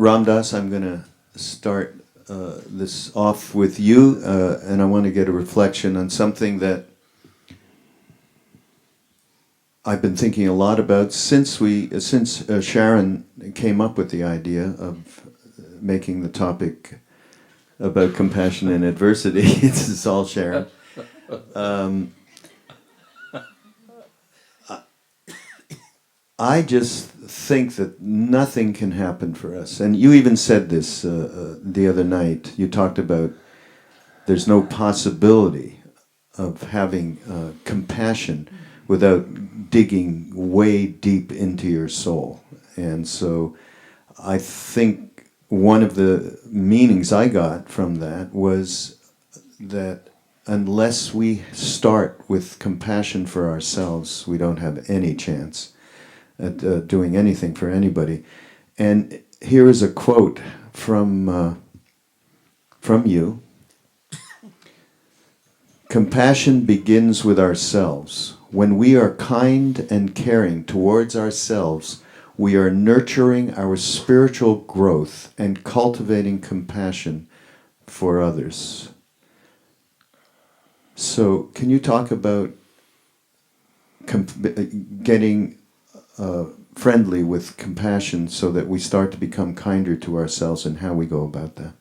Ram Dass, I'm going to start this off with you, and I want to get a reflection on something that I've been thinking a lot about since Sharon came up with the idea of making the topic about compassion and adversity. It's all Sharon. I just think that nothing can happen for us. And you even said this the other night. You talked about there's no possibility of having compassion without digging way deep into your soul. And so I think one of the meanings I got from that was that unless we start with compassion for ourselves, we don't have any chance at doing anything for anybody. And here is a quote from you. Compassion begins with ourselves. When we are kind and caring towards ourselves, we are nurturing our spiritual growth and cultivating compassion for others. So, can you talk about getting friendly with compassion so that we start to become kinder to ourselves and how we go about that?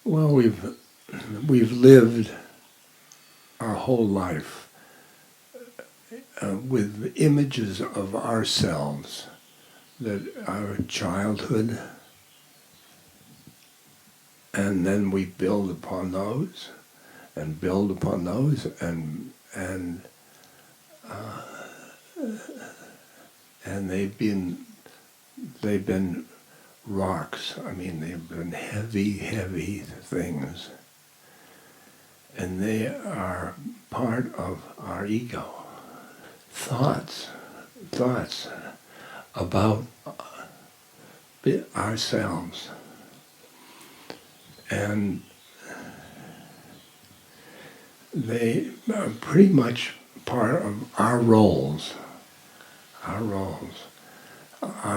Well, we've lived our whole life with images of ourselves that our childhood, and then we build upon those, and build upon those, and they've been rocks. I mean, they've been heavy things. And they are part of our ego. Thoughts about ourselves. And they are pretty much part of our roles. Our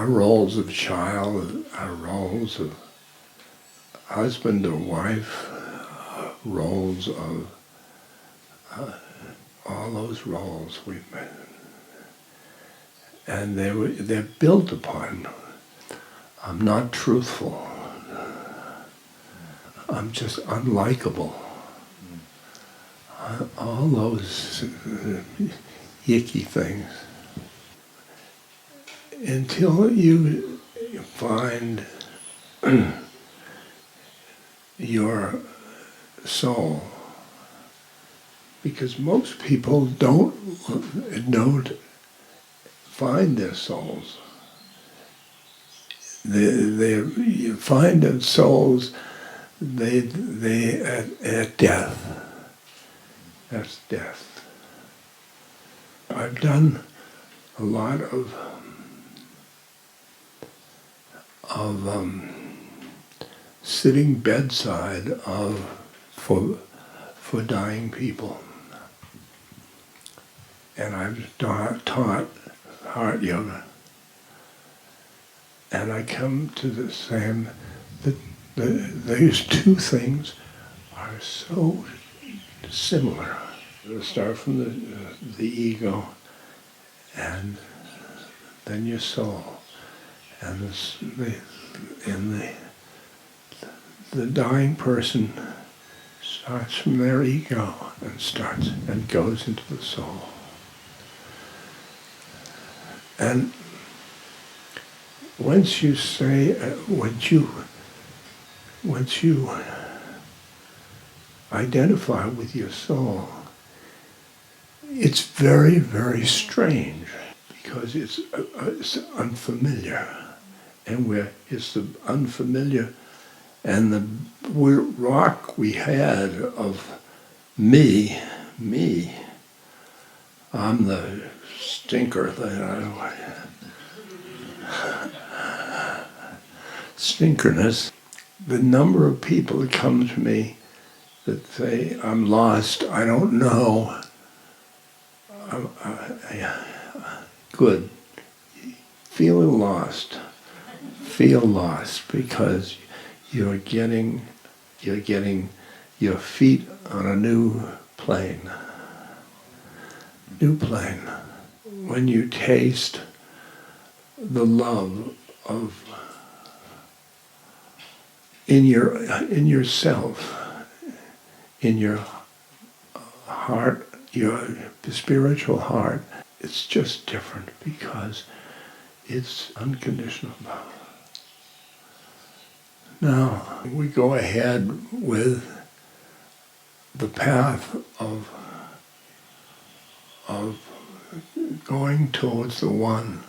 roles of child, our roles of husband or wife, roles of all those roles we've been, and they're built upon. I'm not truthful. I'm just unlikable. All those icky things. Until you find your soul, because most people don't find their souls. You find their souls they at death. That's death. I've done a lot of sitting bedside for dying people, and I've taught heart yoga, and I come to the same that these two things are so similar. They start from the ego, and then your soul, and the dying person starts from their ego and goes into the soul. And once you identify with your soul, it's very, very strange because it's unfamiliar, and it's the unfamiliar. And the rock we had of me, I'm the stinker stinkerness. The number of people that come to me that say, I'm lost, I don't know. Good. Feel lost because you're getting your feet on a new plane. When you taste the love of in yourself, in your heart, your spiritual heart, it's just different because it's unconditional. Now, we go ahead with the path of going towards the one.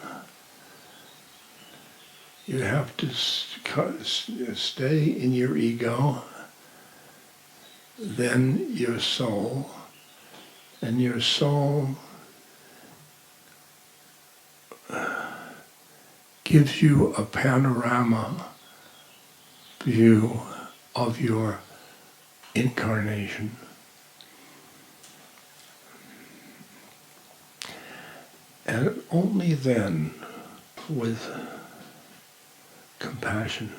You have to stay in your ego, then your soul, and your soul gives you a panorama view of your incarnation. And only then, with compassion,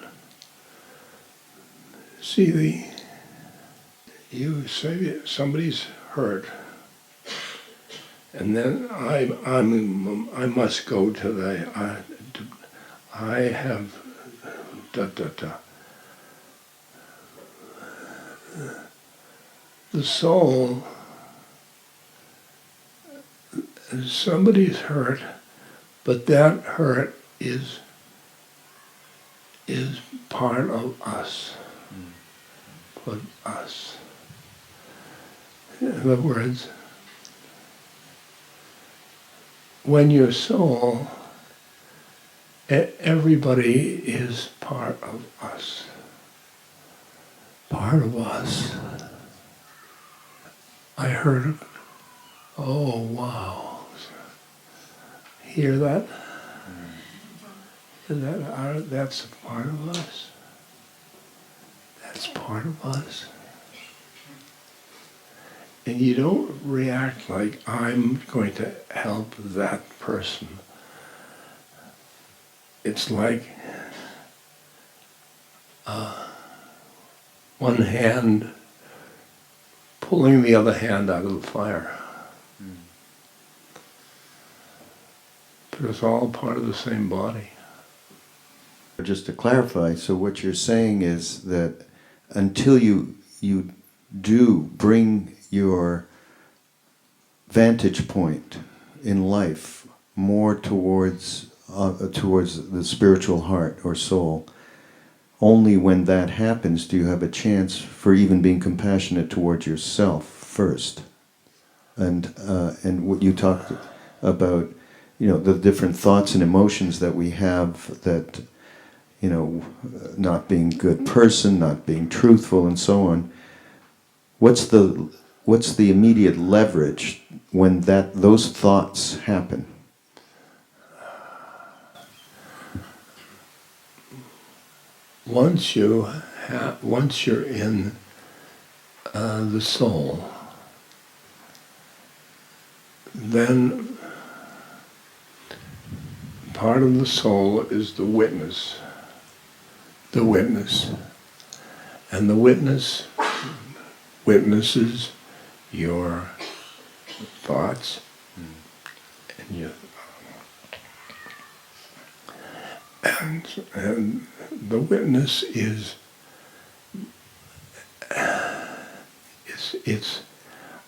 see you say somebody's hurt, and then I must go to I have the soul. Somebody's hurt, but that hurt is part of us. For us. In other words, when your soul, everybody is part of us. Part of us. I heard, oh wow. Hear that? That's a part of us. That's part of us. And you don't react like I'm going to help that person. It's like one hand pulling the other hand out of the fire. But it's all part of the same body. Just to clarify, so what you're saying is that until you do bring your vantage point in life more towards the spiritual heart or soul, only when that happens do you have a chance for even being compassionate towards yourself first. And what you talked about, the different thoughts and emotions that we have that, not being a good person, not being truthful, and so on. What's the immediate leverage when those thoughts happen? Once you're in the soul, then part of the soul is the witness. The witness. And the witness witnesses your thoughts and the witness is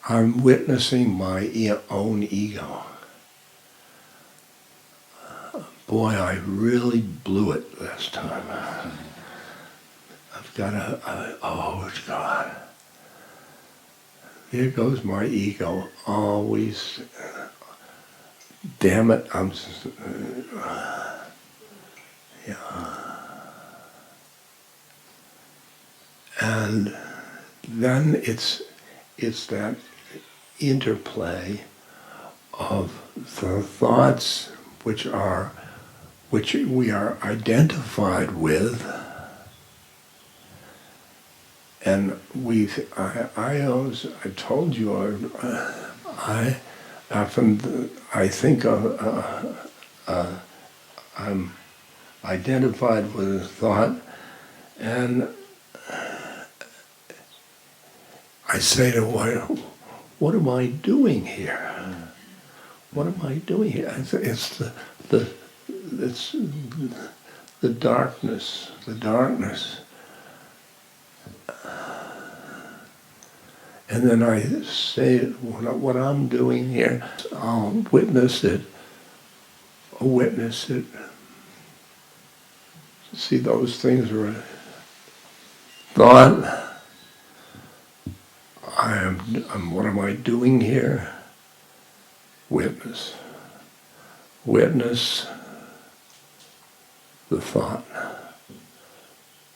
I'm witnessing my own ego. Boy, I really blew it last time. I've got oh God. Here goes my ego, always, damn it, and then it's that interplay of the thoughts which we are identified with, And I told you, I often, I think I'm identified with a thought, and I say to what am I doing here? What am I doing here? It's it's the darkness, And then I say what I'm doing here. I'll witness it. See, those things are a thought. What am I doing here? Witness the thought.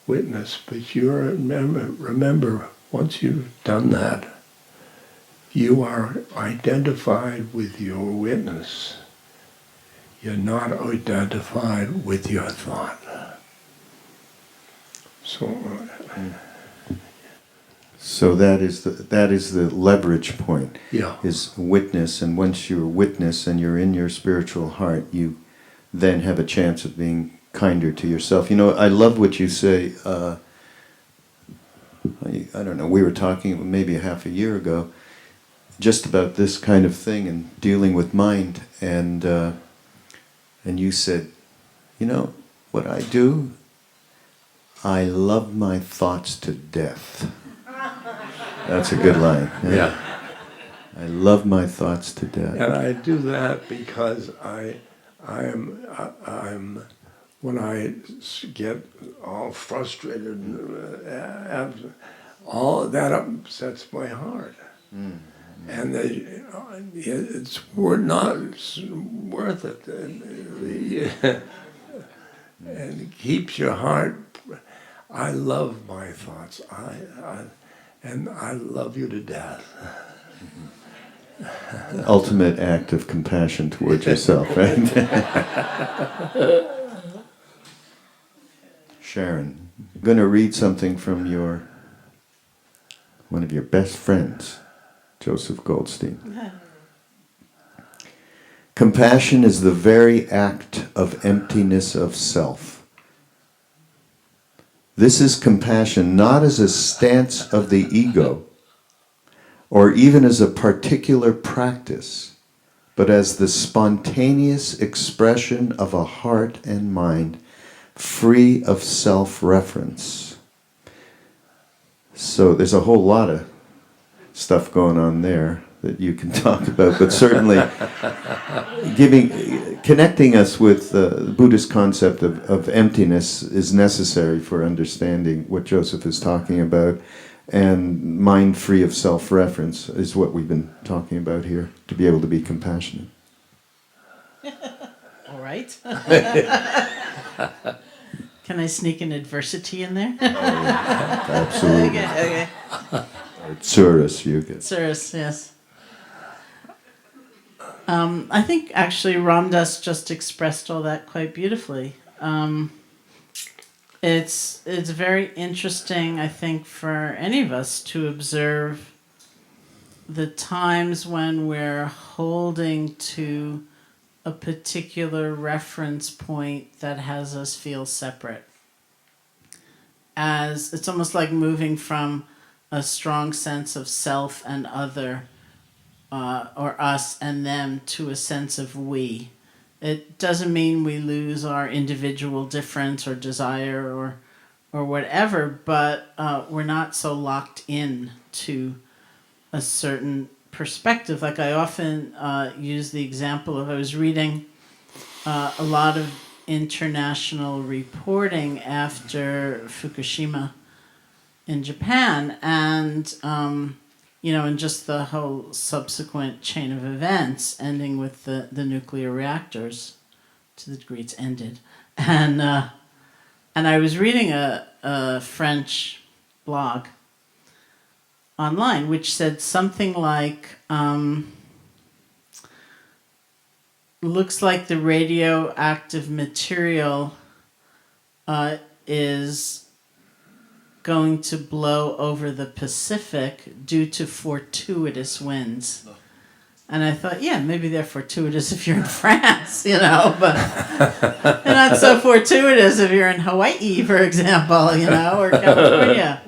Witness, but you remember, once you've done that, you are identified with your witness. You're not identified with your thought. So that is the leverage point. Yeah. Is witness, and once you're witness and you're in your spiritual heart, you then have a chance of being kinder to yourself. You know, I love what you say. I don't know. We were talking maybe half a year ago, just about this kind of thing and dealing with mind, and you said, you know, what I do, I love my thoughts to death. That's a good line. Yeah. I love my thoughts to death. And I do that because I'm when I get all frustrated, all of that upsets my heart. Mm. And it's worth it. And it keeps your heart. I love my thoughts. And I love you to death. Ultimate act of compassion towards yourself, right? Sharon, I'm going to read something from one of your best friends, Joseph Goldstein. Compassion is the very act of emptiness of self. This is compassion not as a stance of the ego, or even as a particular practice, but as the spontaneous expression of a heart and mind free of self-reference. So there's a whole lot of stuff going on there that you can talk about, but certainly connecting us with the Buddhist concept of emptiness is necessary for understanding what Joseph is talking about, and mind free of self-reference is what we've been talking about here, to be able to be compassionate. All right. Can I sneak an adversity in there? Oh, yeah. Absolutely. Okay. Or tsurus, you get. Tsurus, yes. I think actually Ram Dass just expressed all that quite beautifully. It's very interesting, I think, for any of us to observe the times when we're holding to a particular reference point that has us feel separate. As it's almost like moving from a strong sense of self and other, or us and them, to a sense of we. It doesn't mean we lose our individual difference or desire or whatever, but we're not so locked in to a certain perspective. Like I often use the example of, I was reading a lot of international reporting after Fukushima in Japan, and and just the whole subsequent chain of events, ending with the nuclear reactors, to the degree it's ended. And I was reading a French blog online which said something like, looks like the radioactive material is going to blow over the Pacific due to fortuitous winds. And I thought, yeah, maybe they're fortuitous if you're in France, but they're not so fortuitous if you're in Hawaii, for example, or California.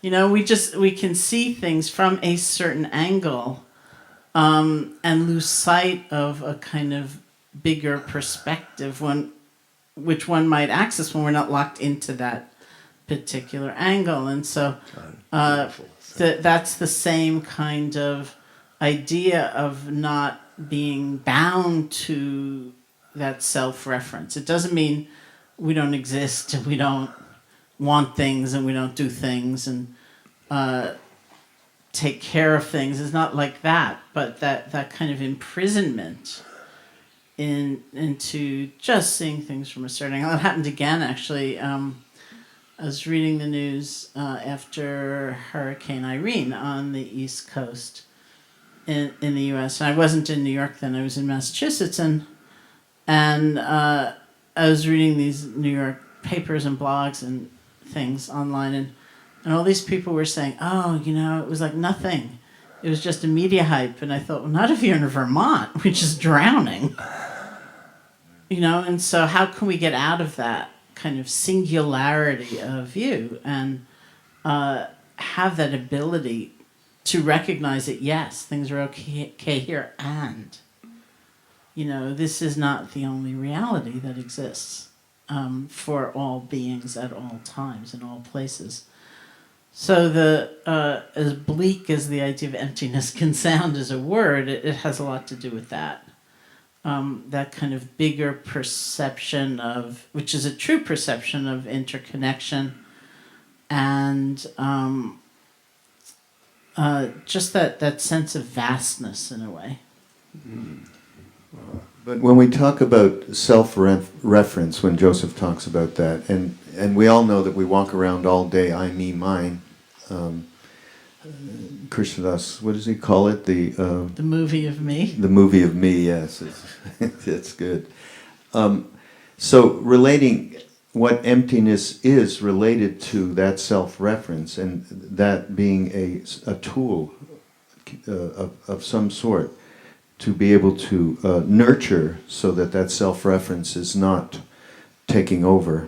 We can see things from a certain angle and lose sight of a kind of bigger perspective, which one might access when we're not locked into that particular angle. And so that's the same kind of idea of not being bound to that self-reference. It doesn't mean we don't exist and we don't want things and we don't do things and take care of things. It's not like that, but that kind of imprisonment into just seeing things from a certain angle. It happened again, actually. I was reading the news after Hurricane Irene on the East Coast in the U.S. And I wasn't in New York then. I was in Massachusetts, and I was reading these New York papers and blogs and things online, and all these people were saying, oh, it was like nothing. It was just a media hype. And I thought, well, not if you're in Vermont, which is drowning. And so how can we get out of that kind of singularity of view and have that ability to recognize that, yes, things are okay here, and, this is not the only reality that exists for all beings at all times in all places. So as bleak as the idea of emptiness can sound as a word, it has a lot to do with that. That kind of bigger perception which is a true perception of interconnection, and just that sense of vastness in a way. But when we talk about self-reference, when Joseph talks about that, and we all know that we walk around all day, I, me, mine. Krishnadas, what does he call it? The movie of me. The movie of me, yes. It's good. So relating what emptiness is related to that self-reference, and that being a tool of some sort to be able to nurture so that self-reference is not taking over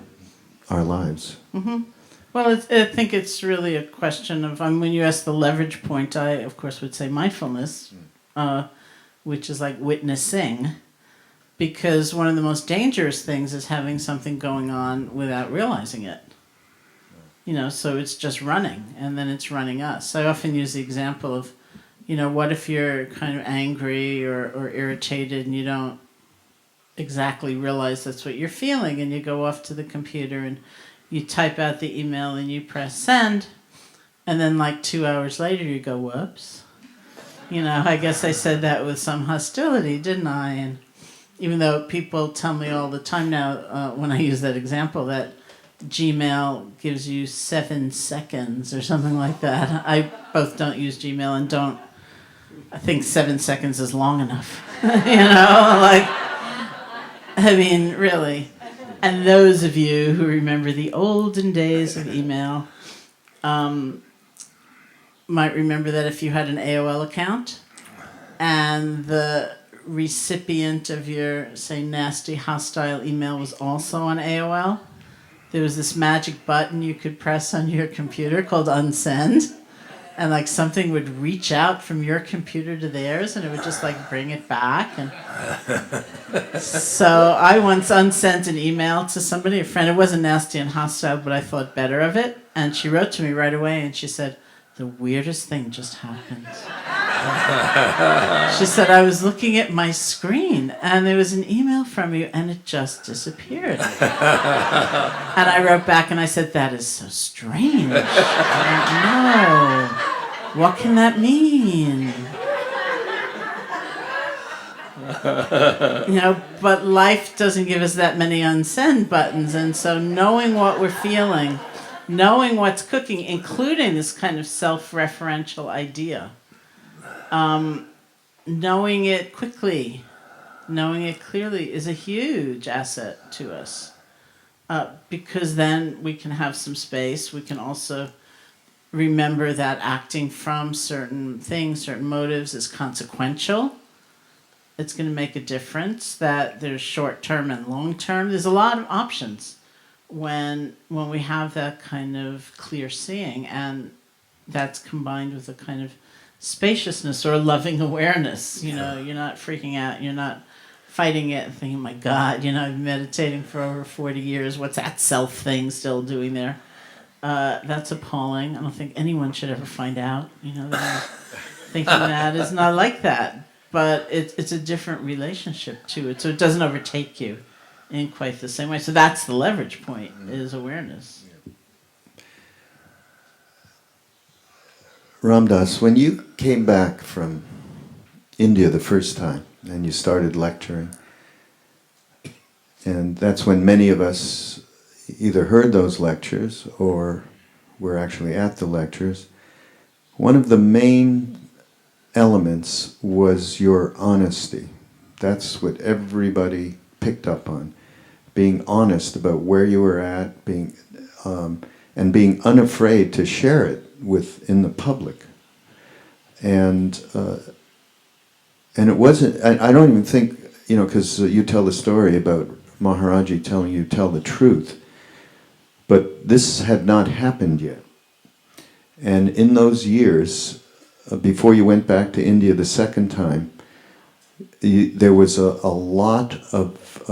our lives. Mm-hmm. Well, I think it's really a question of, when you ask the leverage point, I, of course, would say mindfulness, which is like witnessing, because one of the most dangerous things is having something going on without realizing it. So it's just running, and then it's running us. I often use the example of, what if you're kind of angry or irritated and you don't exactly realize that's what you're feeling, and you go off to the computer and you type out the email and you press send, and then like 2 hours later you go, whoops. I guess I said that with some hostility, didn't I? And even though people tell me all the time now, when I use that example, that Gmail gives you 7 seconds or something like that. I both don't use Gmail and I think 7 seconds is long enough. Really. And those of you who remember the olden days of email might remember that if you had an AOL account and the recipient of your, say, nasty, hostile email was also on AOL, there was this magic button you could press on your computer called unsend, and like something would reach out from your computer to theirs, and it would just like bring it back. And so I once unsent an email to somebody, a friend. It wasn't nasty and hostile, but I thought better of it. And she wrote to me right away, and she said, "The weirdest thing just happened." She said, "I was looking at my screen, and there was an email from you, and it just disappeared." And I wrote back, and I said, "That is so strange. I don't know. What can that mean?" But life doesn't give us that many unsend buttons, and so knowing what we're feeling, knowing what's cooking, including this kind of self-referential idea, knowing it quickly, knowing it clearly is a huge asset to us. because then we can have some space. We can also remember that acting from certain things, certain motives is consequential. It's going to make a difference, that there's short term and long term. There's a lot of options when we have that kind of clear seeing, and that's combined with a kind of spaciousness or loving awareness. You know, you're not freaking out, you're not fighting it and thinking, my God, I've been meditating for over 40 years. What's that self thing still doing there? That's appalling. I don't think anyone should ever find out, that I'm thinking that. It's not like that. But it's a different relationship to it. So it doesn't overtake you in quite the same way. So that's the leverage point, is awareness. Ram Dass, when you came back from India the first time and you started lecturing, and that's when many of us either heard those lectures or were actually at the lectures, one of the main elements was your honesty. That's what everybody picked up on. Being honest about where you were at, and being unafraid to share it in the public. And it wasn't, I don't even think, because you tell the story about Maharaji telling you, tell the truth. But this had not happened yet. And in those years, before you went back to India the second time, there was a lot of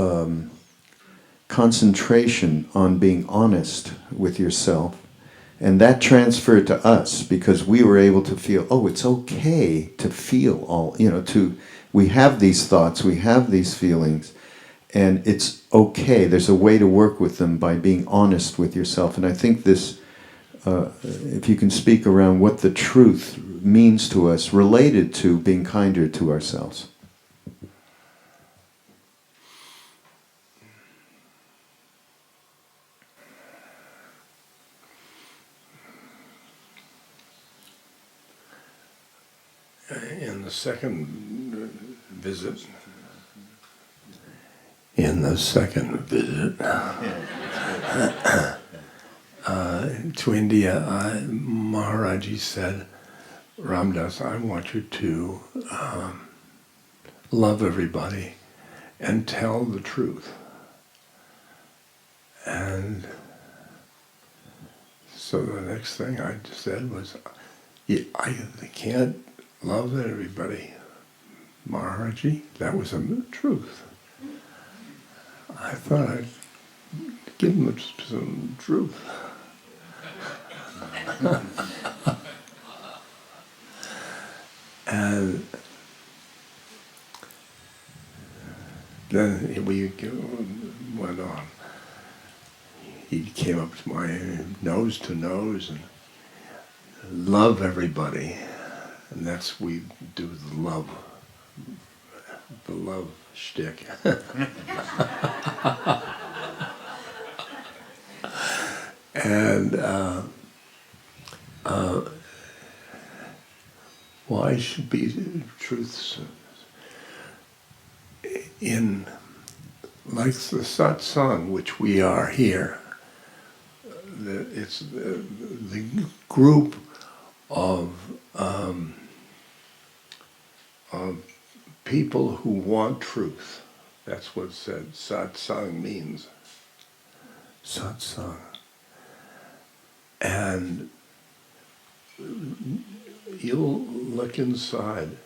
concentration on being honest with yourself. And that transferred to us because we were able to feel, oh, it's okay to feel all, we have these thoughts, we have these feelings, and it's okay. There's a way to work with them by being honest with yourself. And I think this, if you can speak around what the truth means to us related to being kinder to ourselves. In the second visit, to India, Maharaji said, Ram Dass, I want you to love everybody and tell the truth. And so the next thing I said was, I can't love everybody. Maharaji, that was the truth. I thought I'd give him some truth. And then we went on. He came up to my nose to nose and love everybody. And that's, we do the love shtick. And why should be truths in, like the satsang, which we are here. It's the group of people who want truth. That's what satsang means. Satsang. And you'll look inside,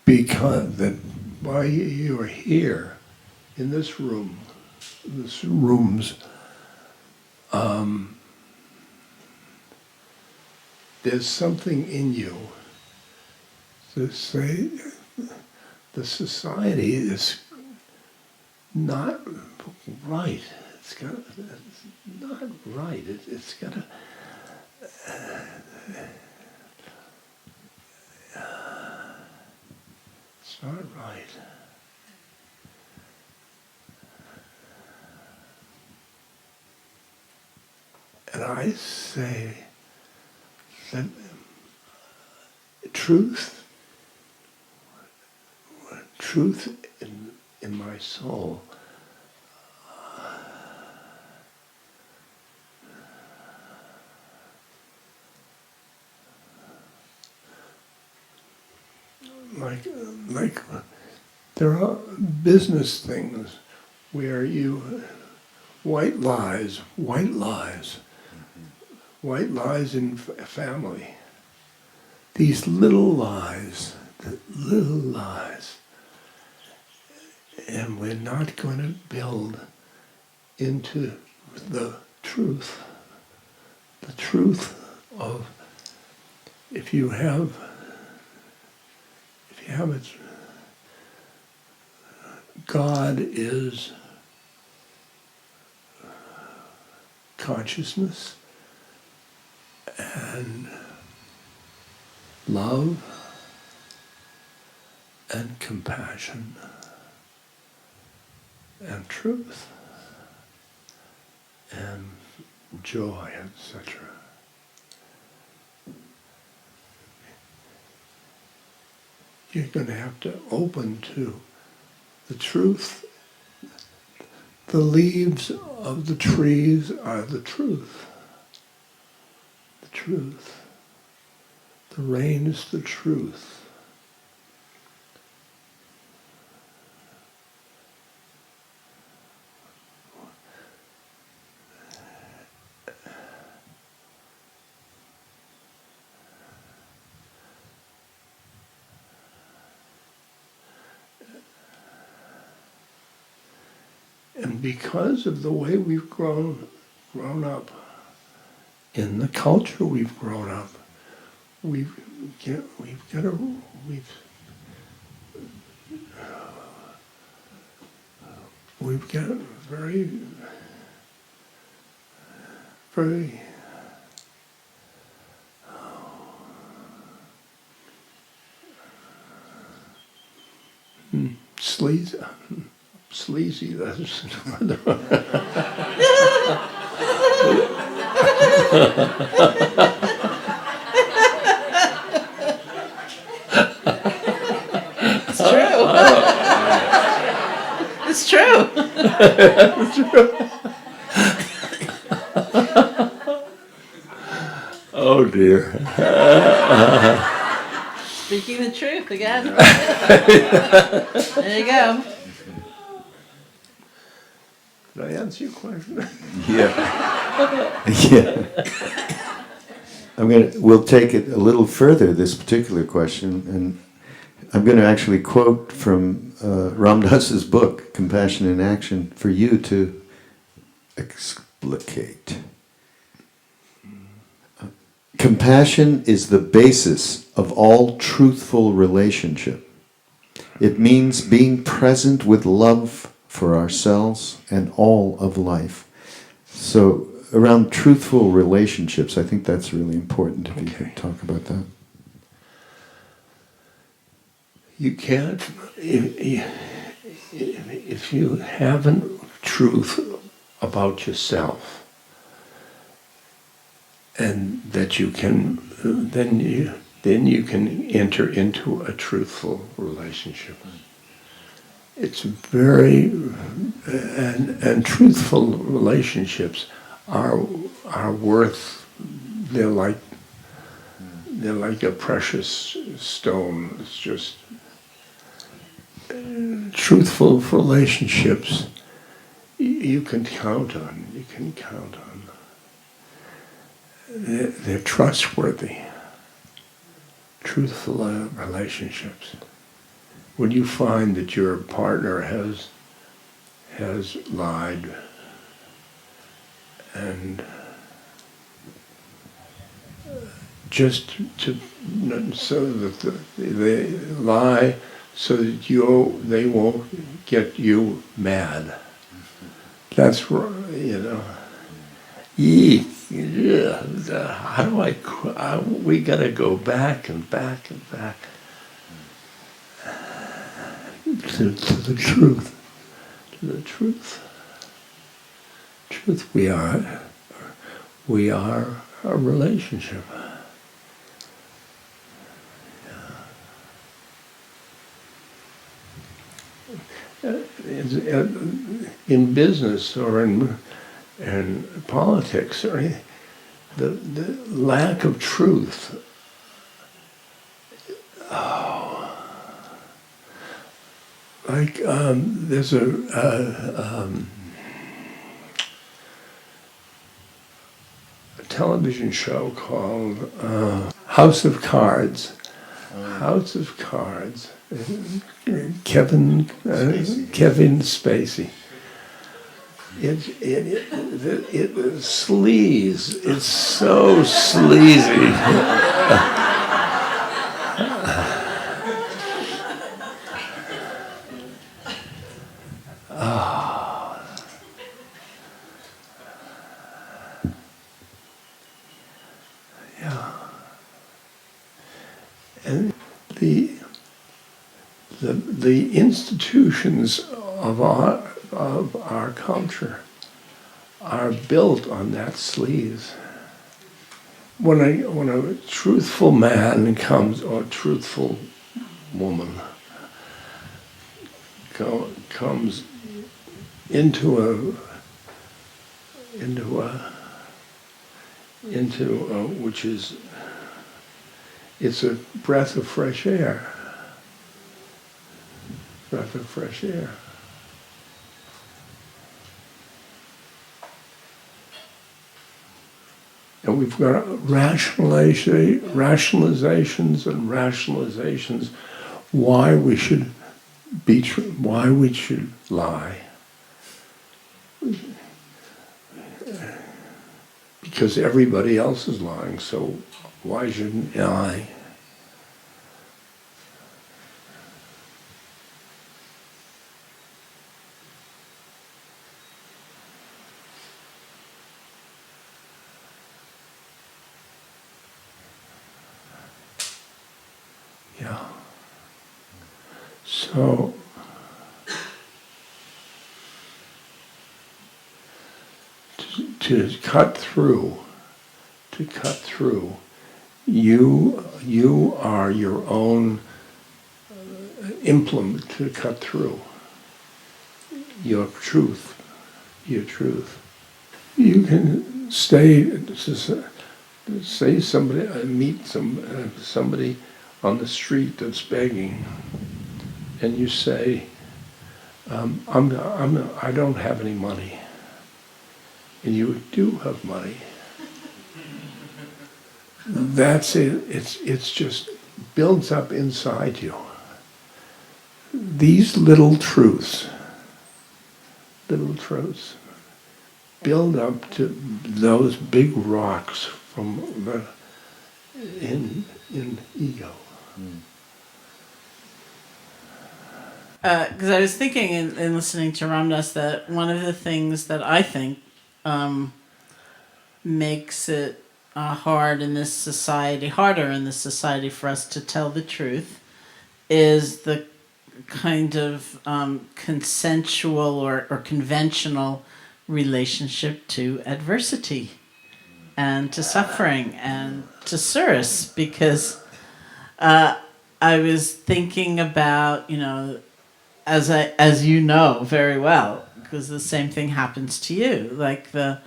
because that while you are here in this room, there's something in you to say the society is not right. It's not right. It's got to. It's not right. And I say that truth in my soul like there are business things where you white lies in family. These little lies, and we're not going to build into the truth of if you have it. God is consciousness and love and compassion and truth and joy, etc. You're going to have to open to the truth. The leaves of the trees are the truth. The truth. The rain is the truth. And because of the way we've grown up, in the culture we've grown up, we've got very, very sleazy. That's It's true. Oh dear. Speaking the truth again. There you go. Did I answer your question? Yeah. Yeah. We'll take it a little further, this particular question, and I'm going to actually quote from Ram Dass's book, Compassion in Action, for you to explicate. Compassion is the basis of all truthful relationship. It means being present with love for ourselves and all of life. So around truthful relationships, I think that's really important if you could talk about that. You can't, if you haven't truth about yourself, and that you can, then you can enter into a truthful relationship. It's very, and truthful relationships are worth. They're like a precious stone. It's just truthful relationships. You can count on. You can count on. They're trustworthy. Truthful relationships. When you find that your partner has lied and just so that they lie so that they won't get you mad. That's right, how do we gotta go back and back and back to the truth. To the truth. Truth, we are a relationship. In business or in politics, or anything, the lack of truth. Like there's a television show called House of Cards. House of Cards. Kevin Spacey. It sleaze. It's so sleazy. Yeah. And the institutions of our culture are built on that sleaze. When a truthful man comes, or truthful woman comes into which is, it's a breath of fresh air. Breath of fresh air. And we've got rationalizations why we should be true, why we should lie. Because everybody else is lying, so why shouldn't I? Yeah. So to cut through, you are your own implement to cut through. Your truth. You can say somebody, meet somebody on the street that's begging, and you say, I don't have any money, and you do have money. That's it. It's just builds up inside you. These little truths build up to those big rocks from in ego. Because I was thinking in listening to Ramdas that one of the things that I think makes it harder in this society for us to tell the truth is the kind of consensual or conventional relationship to adversity and to suffering and to service, because I was thinking about, as you know very well, because the same thing happens to you, like the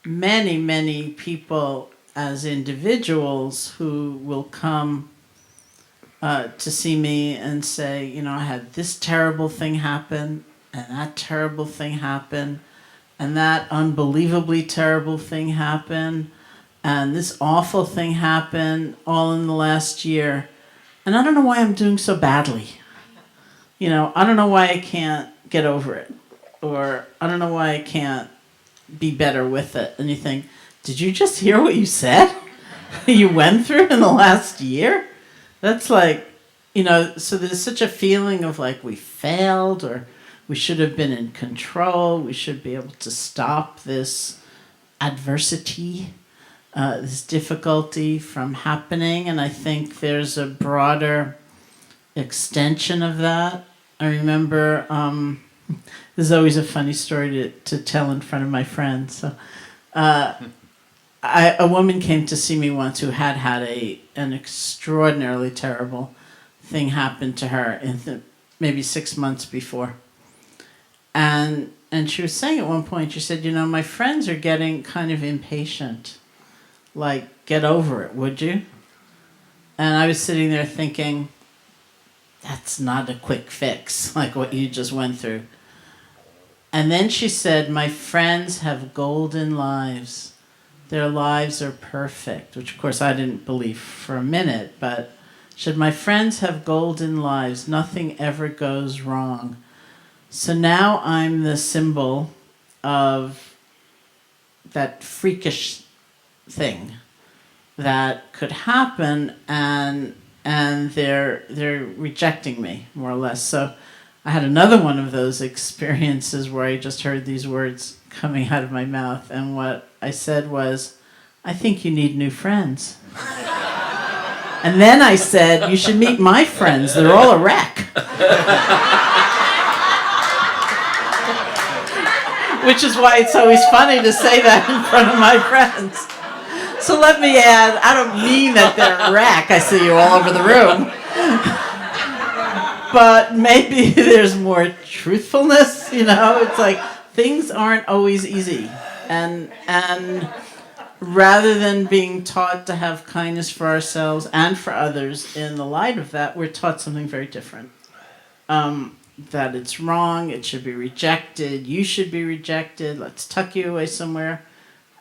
many people as individuals who will come to see me and say, I had this terrible thing happen, and that terrible thing happen, and that unbelievably terrible thing happen, and this awful thing happened all in the last year, and I don't know why I'm doing so badly. I don't know why I can't get over it, or I don't know why I can't be better with it. And you think, did you just hear what you said? You went through in the last year? That's like, so there's such a feeling of like we failed, or we should have been in control. We should be able to stop this adversity, this difficulty from happening. And I think there's a broader extension of that. I remember, this is always a funny story to tell in front of my friends. So, a woman came to see me once who had an extraordinarily terrible thing happen to her maybe 6 months before. And she was saying at one point, she said, my friends are getting kind of impatient. Like, get over it, would you? And I was sitting there thinking, that's not a quick fix like what you just went through. And then she said, my friends have golden lives. Their lives are perfect, which of course I didn't believe for a minute, but she said, my friends have golden lives. Nothing ever goes wrong. So now I'm the symbol of that freakish thing that could happen, and they're rejecting me more or less. So I had another one of those experiences where I just heard these words coming out of my mouth, and what I said was, I think you need new friends. And then I said, you should meet my friends, they're all a wreck. Which is why it's always funny to say that in front of my friends. So let me add, I don't mean that they're a wreck. I see you all over the room. But maybe there's more truthfulness, It's like things aren't always easy. And rather than being taught to have kindness for ourselves and for others in the light of that, we're taught something very different. That it's wrong, it should be rejected, you should be rejected, let's tuck you away somewhere,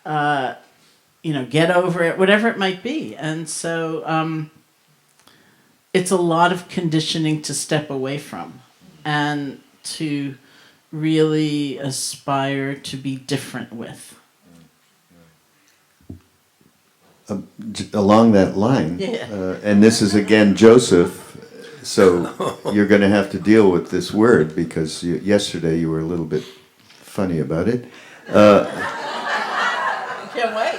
get over it, whatever it might be. And so it's a lot of conditioning to step away from and to really aspire to be different with. Along that line, Yeah. and this is again Joseph, so you're going to have to deal with this word because yesterday you were a little bit funny about it. Can't wait.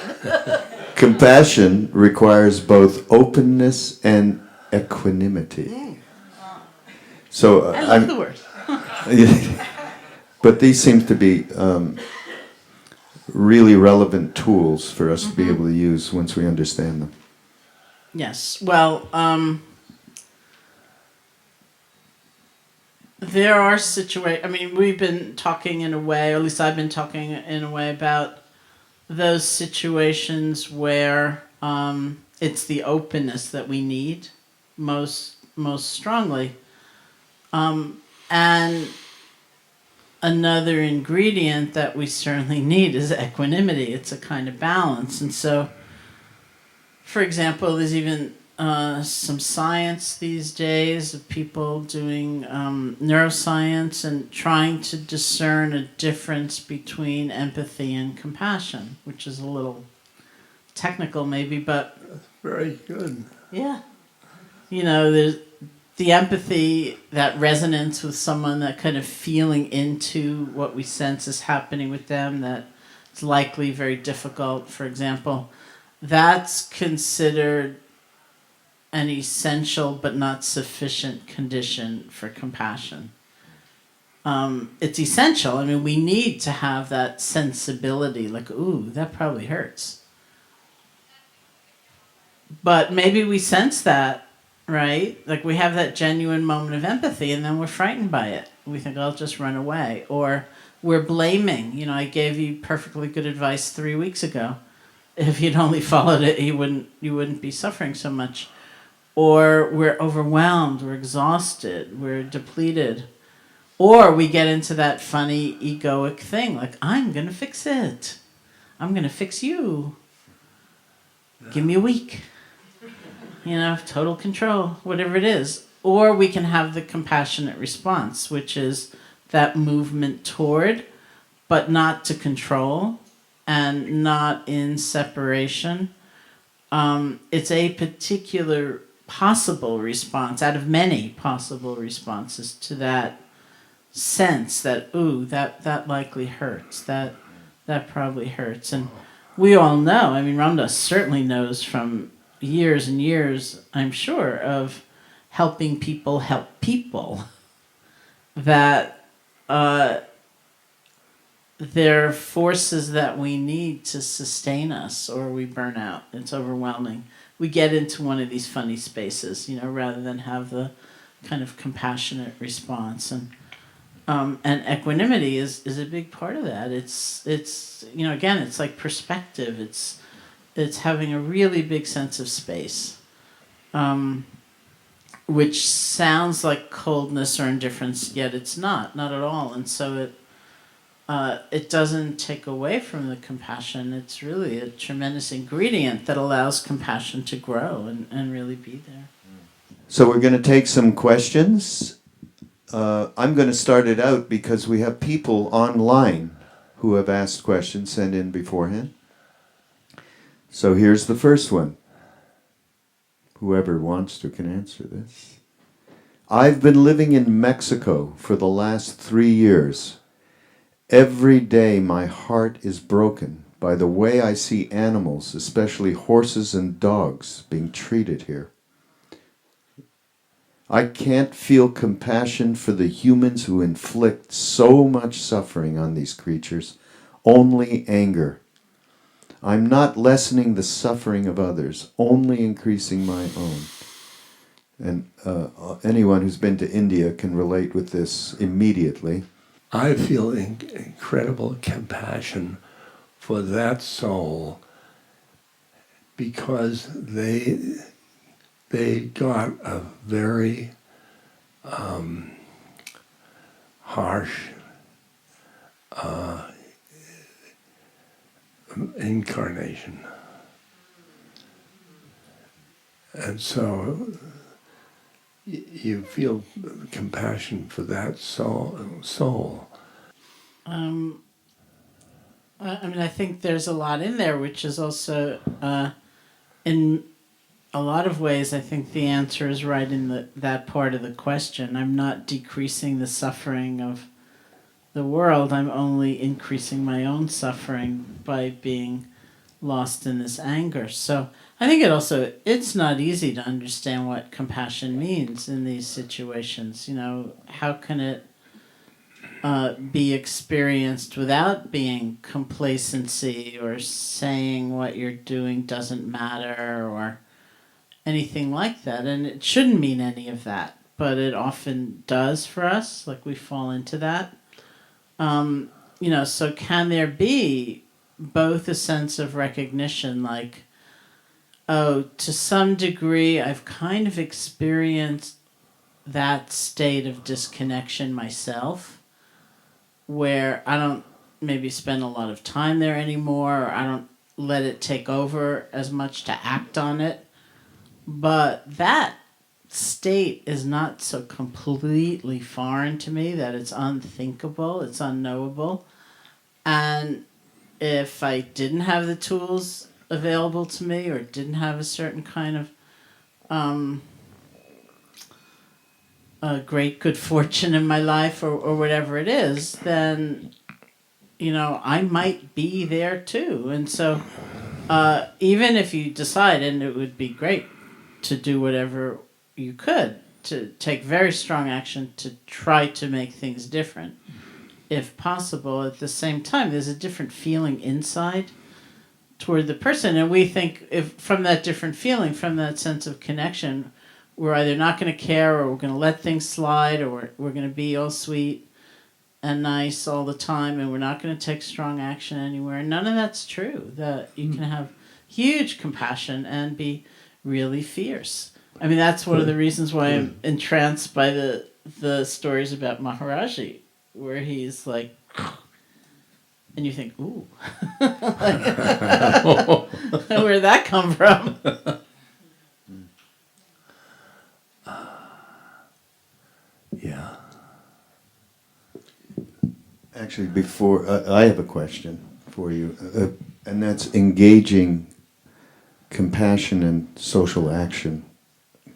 Compassion requires both openness and equanimity. So I love the word. But these seem to be really relevant tools for us to be able to use once we understand them. Yes. Well, there are situations, we've been talking in a way, or at least I've been talking in a way about those situations where it's the openness that we need most strongly. And another ingredient that we certainly need is equanimity. It's a kind of balance. And so, for example, there's even some science these days of people doing neuroscience and trying to discern a difference between empathy and compassion, which is a little technical maybe, but Very good. yeah. There's the empathy, that resonance with someone, that kind of feeling into what we sense is happening with them, that it's likely very difficult, for example. That's considered an essential but not sufficient condition for compassion. It's essential. We need to have that sensibility, like, ooh, that probably hurts. But maybe we sense that, right? Like we have that genuine moment of empathy and then we're frightened by it. We think, I'll just run away. Or we're blaming. I gave you perfectly good advice 3 weeks ago. If you'd only followed it, you wouldn't be suffering so much. Or we're overwhelmed, we're exhausted, we're depleted. Or we get into that funny egoic thing, like, I'm going to fix it. I'm going to fix you. Give me a week. Total control, whatever it is. Or we can have the compassionate response, which is that movement toward, but not to control, and not in separation. It's a particular possible response out of many possible responses to that sense that, ooh, that likely hurts, that probably hurts. And we all know, Ramdas certainly knows from years and years, I'm sure, of helping people help people, that they're forces that we need to sustain us, or we burn out. It's overwhelming. We get into one of these funny spaces, rather than have the kind of compassionate response. And equanimity is a big part of that. It's again, it's like perspective. It's having a really big sense of space. which sounds like coldness or indifference, yet it's not at all. And so it doesn't take away from the compassion. It's really a tremendous ingredient that allows compassion to grow and really be there. So we're going to take some questions. I'm going to start it out because we have people online who have asked questions sent in beforehand. So here's the first one. Whoever wants to can answer this. I've been living in Mexico for the last 3 years. Every day my heart is broken by the way I see animals, especially horses and dogs, being treated here. I can't feel compassion for the humans who inflict so much suffering on these creatures, only anger. I'm not lessening the suffering of others, only increasing my own. And anyone who's been to India can relate with this immediately. I feel incredible compassion for that soul because they got a very harsh incarnation. And so you feel compassion for that soul. I mean, I think there's a lot in there, which is also, in a lot of ways, I think the answer is right in that part of the question. I'm not decreasing the suffering of the world. I'm only increasing my own suffering by being lost in this anger. So I think it's not easy to understand what compassion means in these situations. How can it be experienced without being complacency or saying what you're doing doesn't matter or anything like that? And it shouldn't mean any of that, but it often does for us. Like we fall into that. So can there be both a sense of recognition, like, oh, to some degree, I've kind of experienced that state of disconnection myself, where I don't maybe spend a lot of time there anymore, or I don't let it take over as much to act on it. But that state is not so completely foreign to me that it's unthinkable, it's unknowable. And if I didn't have the tools available to me or didn't have a certain kind of great good fortune in my life or whatever it is, then, I might be there too. And so even if you decide, and it would be great to do whatever you could, to take very strong action to try to make things different, if possible, at the same time, there's a different feeling inside toward the person. And we think if from that different feeling, from that sense of connection, we're either not going to care or we're going to let things slide or we're going to be all sweet and nice all the time and we're not going to take strong action anywhere. None of that's true. That you can have huge compassion and be really fierce. I mean, that's one of the reasons why I'm entranced by the stories about Maharaji, where he's like, and you think, ooh, where'd that come from? Yeah. Actually, before, I have a question for you, and that's engaging compassion and social action.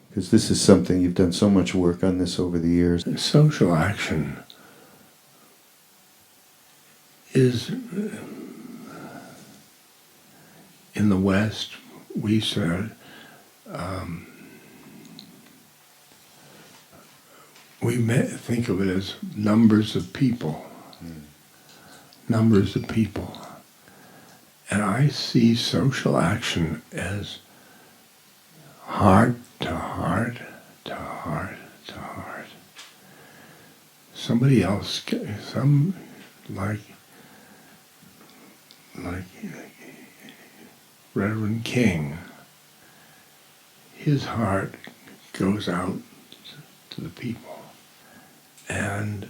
Because this is something, you've done so much work on this over the years. Social action is, in the West, we said, think of it as numbers of people. Numbers of people. And I see social action as heart to heart to heart to heart. Somebody else, like Reverend King, his heart goes out to the people. And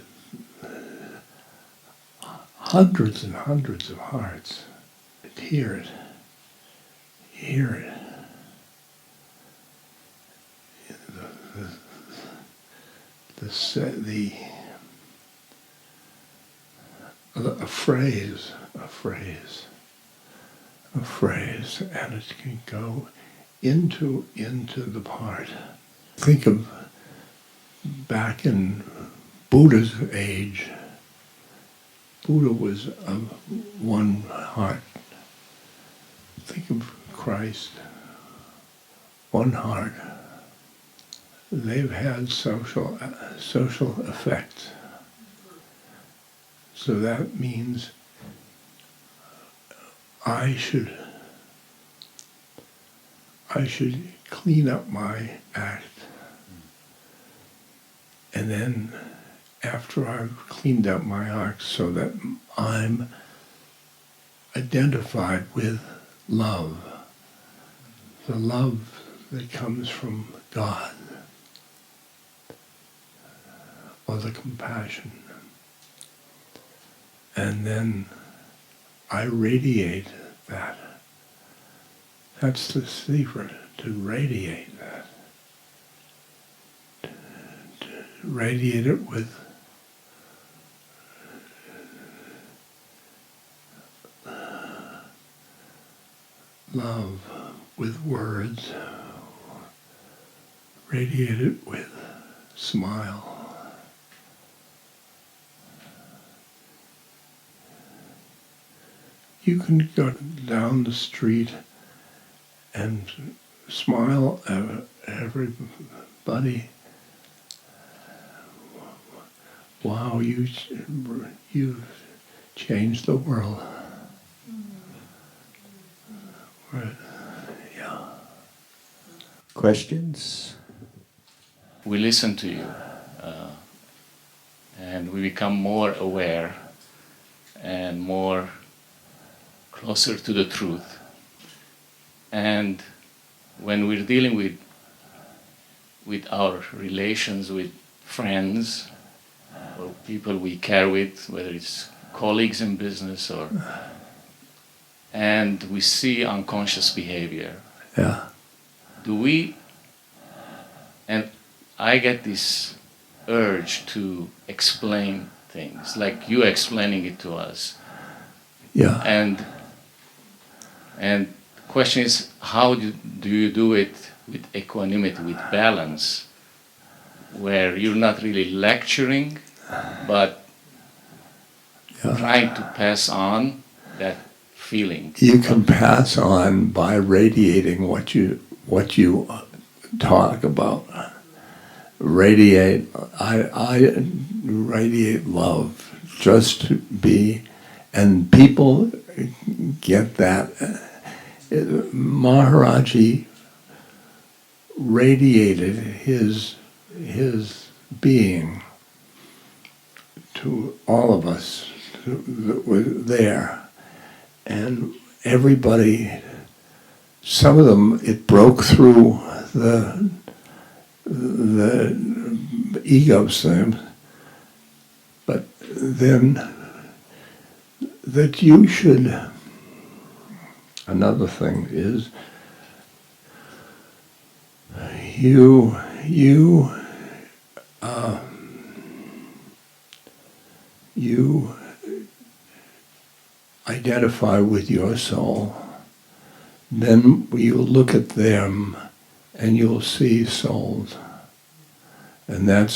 hundreds and hundreds of hearts hear it. A phrase, and it can go into the part. Think of back in Buddha's age. Buddha was of one heart. Think of Christ, one heart. They've had social effects. So that means I should clean up my act. And then after I've cleaned up my act so that I'm identified with love, the love that comes from God, or the compassion. And then I radiate that. That's the secret, to radiate that. To radiate it with love, with words, radiate it with smile. You can go down the street and smile at everybody. Wow, you've changed the world. Right. Yeah. Questions? We listen to you, and we become more aware and more closer to the truth. And when we're dealing with our relations with friends or people we care with, whether it's colleagues in business and we see unconscious behavior. Yeah. And I get this urge to explain things, like you explaining it to us. Yeah. And the question is, how do you do it with equanimity, with balance, where you're not really lecturing, but trying to pass on that feeling? You can pass on by radiating what you talk about. Radiate. I radiate love. Just to be, and people get that. Maharaji radiated his being to all of us that were there. And everybody, some of them, it broke through the ego thing, but then that you should, another thing is, you identify with your soul, then you look at them and you'll see souls. And then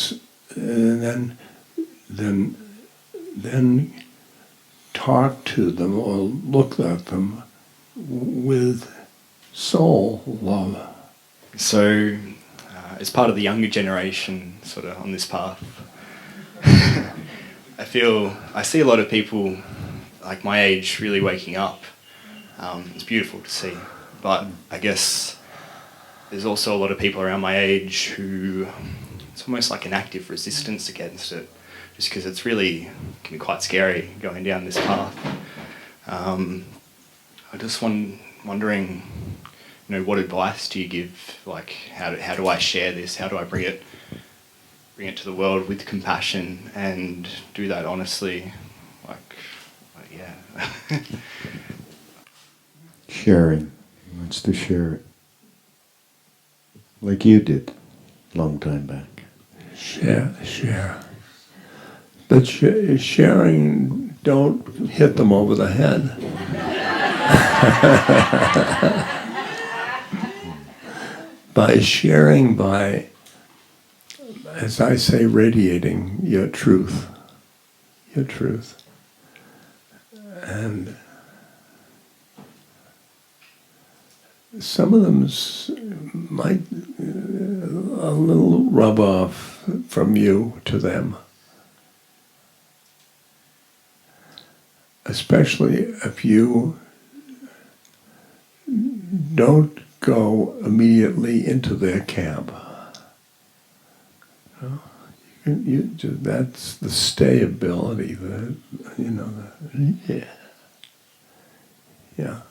talk to them or look at them with soul love. So, as part of the younger generation, sort of on this path, I see a lot of people like my age really waking up. It's beautiful to see, but I guess there's also a lot of people around my age who it's almost like an active resistance against it, just because it can be quite scary going down this path. I just wondering, what advice do you give? Like, how do I share this? How do I bring it bring it to the world with compassion and do that honestly. Yeah. Sharing. He wants to share it. Like you did, long time back. Share. But sharing, don't hit them over the head. By sharing, as I say, radiating your truth. And some of them might a little rub off from you to them. Especially if you don't go immediately into their camp. That's the stayability. Yeah.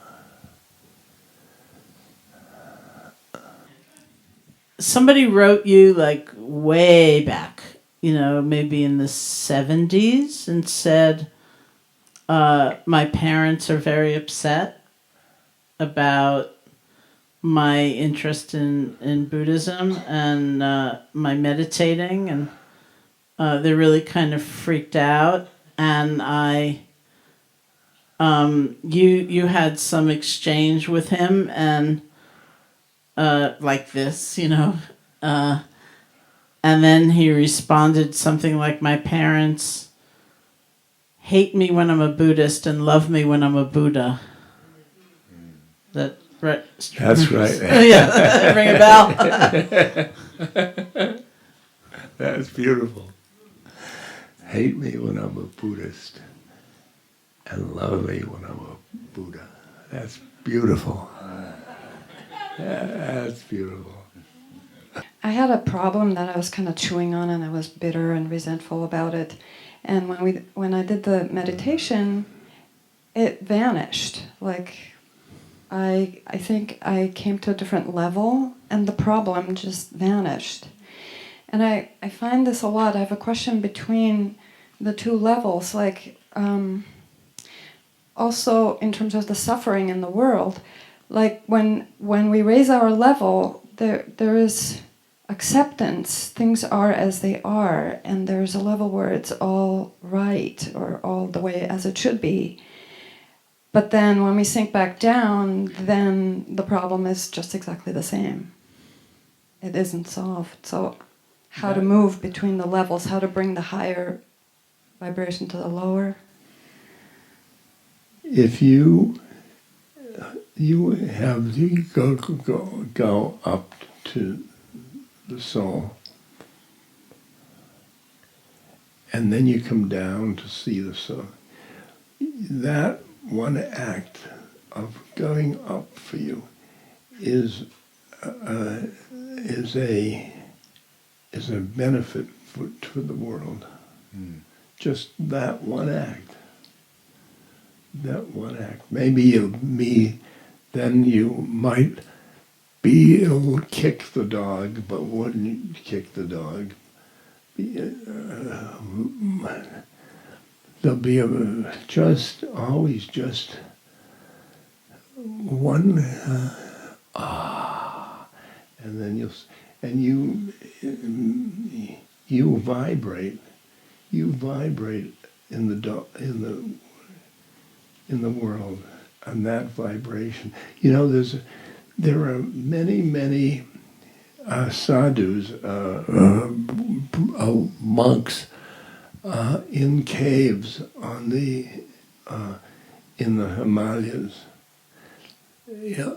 Somebody wrote you like way back, maybe in the 70s, and said, my parents are very upset about my interest in Buddhism and my meditating, and they're really kind of freaked out. And you had some exchange with him, and like this, and then he responded something like, my parents hate me when I'm a Buddhist and love me when I'm a Buddha. That right? That's right. Yeah, ring a bell. That's beautiful. Hate me when I'm a Buddhist and love me when I'm a Buddha. That's beautiful. That's beautiful. I had a problem that I was kind of chewing on, and I was bitter and resentful about it. And when I did the meditation, it vanished. Like, I think I came to a different level, and the problem just vanished. And I find this a lot. I have a question between the two levels, like also in terms of the suffering in the world. Like when we raise our level, there is acceptance. Things are as they are, and there's a level where it's all right or all the way as it should be. But then when we sink back down, then the problem is just exactly the same. It isn't solved. So how to move between the levels, how to bring the higher vibration to the lower. If you go up to the soul, and then you come down to see the soul, that one act of going up for you is a benefit for the world. Just that one act. That one act. Maybe then you might be able to kick the dog, but wouldn't kick the dog. There'll be always just one and then you vibrate in the world, and that vibration. There are many sadhus, monks in caves in the Himalayas,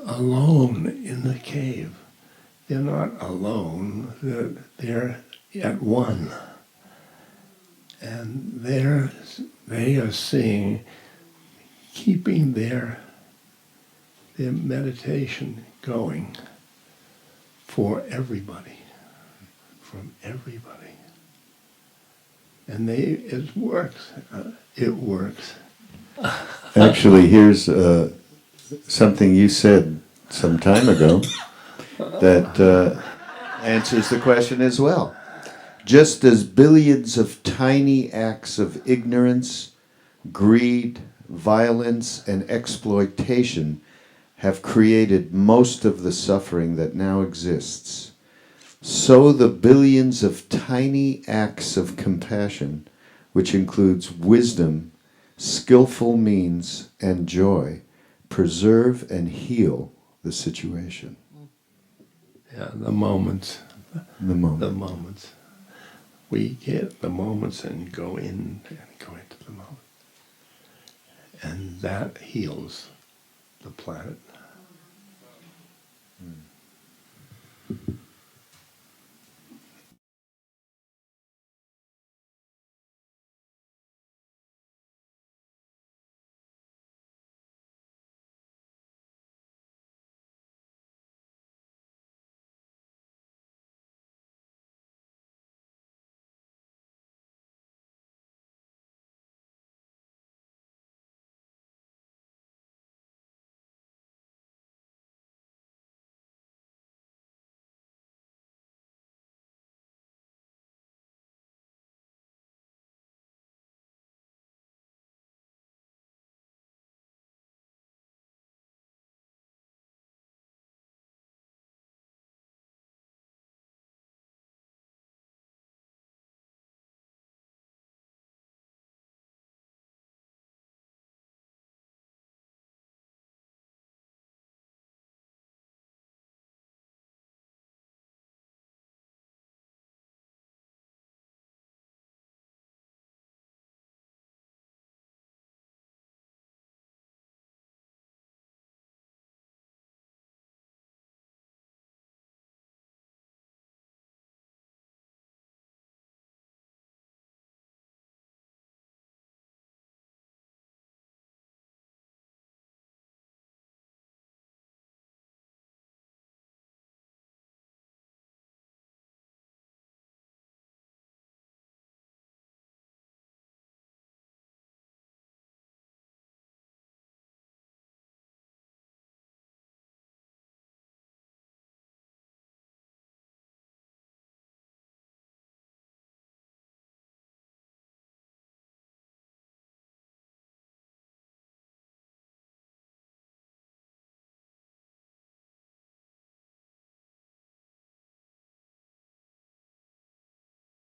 alone in the cave. They're not alone. They're at one, and they are seeing, keeping their meditation going for everybody, from everybody. And it works. It works. Actually, here's something you said some time ago that answers the question as well. Just as billions of tiny acts of ignorance, greed, violence, and exploitation have created most of the suffering that now exists, so the billions of tiny acts of compassion, which includes wisdom, skillful means, and joy, preserve and heal the situation. Yeah, the moments. The moment. The moments. We get the moments and go into the moment. And that heals the planet.